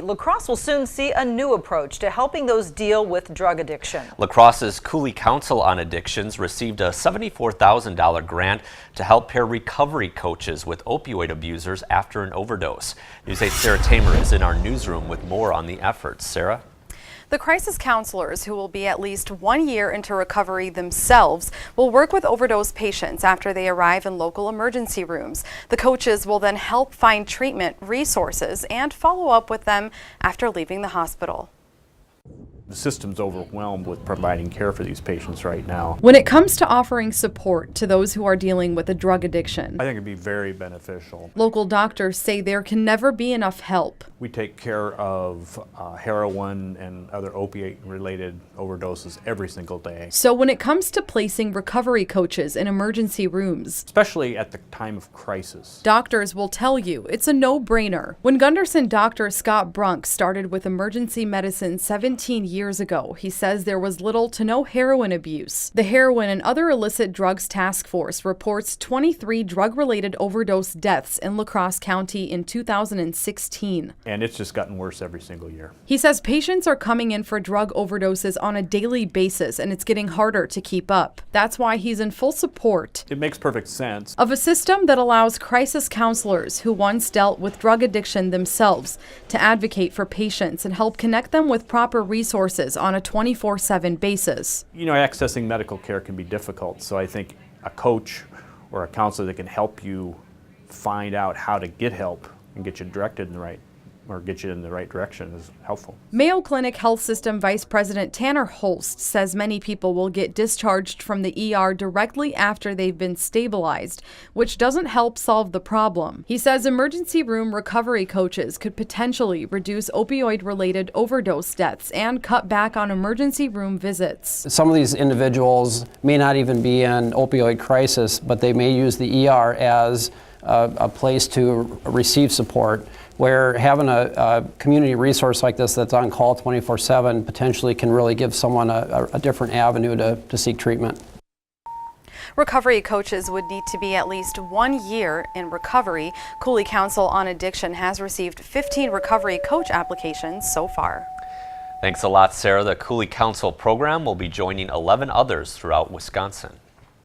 La Crosse will soon see a new approach to helping those deal with drug addiction. La Crosse's Coulee Council on Addictions received a $74,000 grant to help pair recovery coaches with opioid abusers after an overdose. News 8's Sarah Tamer is in our newsroom with more on the efforts. Sarah? The crisis counselors, who will be at least 1 year into recovery themselves, will work with overdose patients after they arrive in local emergency rooms. The coaches will then help find treatment resources and follow up with them after leaving the hospital. The system's overwhelmed with providing care for these patients right now. When it comes to offering support to those who are dealing with a drug addiction, I think it'd be very beneficial. local doctors say there can never be enough help. We take care of heroin and other opiate-related overdoses every single day. So when it comes to placing recovery coaches in emergency rooms, Especially at the time of crisis. doctors will tell you it's a no-brainer. When Gunderson doctor Scott Brunk started with emergency medicine 17 years ago, he says there was little to no heroin abuse. The Heroin and Other Illicit Drugs Task Force reports 23 drug-related overdose deaths in La Crosse County in 2016. And it's just gotten worse every single year. He says patients are coming in for drug overdoses on a daily basis, and it's getting harder to keep up. That's why he's in full support It makes perfect sense. of a system that allows crisis counselors who once dealt with drug addiction themselves to advocate for patients and help connect them with proper resources on a 24/7 basis. You know, accessing medical care can be difficult, so I think a coach or a counselor that can help you find out how to get help and get you directed in the right, or get you in the right direction is helpful. Mayo Clinic Health System Vice President Tanner Holst says many people will get discharged from the ER directly after they've been stabilized, which doesn't help solve the problem. He says emergency room recovery coaches could potentially reduce opioid-related overdose deaths and cut back on emergency room visits. Some of these individuals may not even be in opioid crisis, but they may use the ER as a place to receive support, where having a community resource like this that's on call 24/7 potentially can really give someone a different avenue to seek treatment. Recovery coaches would need to be at least 1 year in recovery. Coulee Council on Addiction has received 15 recovery coach applications so far. Thanks a lot, Sarah. The Coulee Council program will be joining 11 others throughout Wisconsin.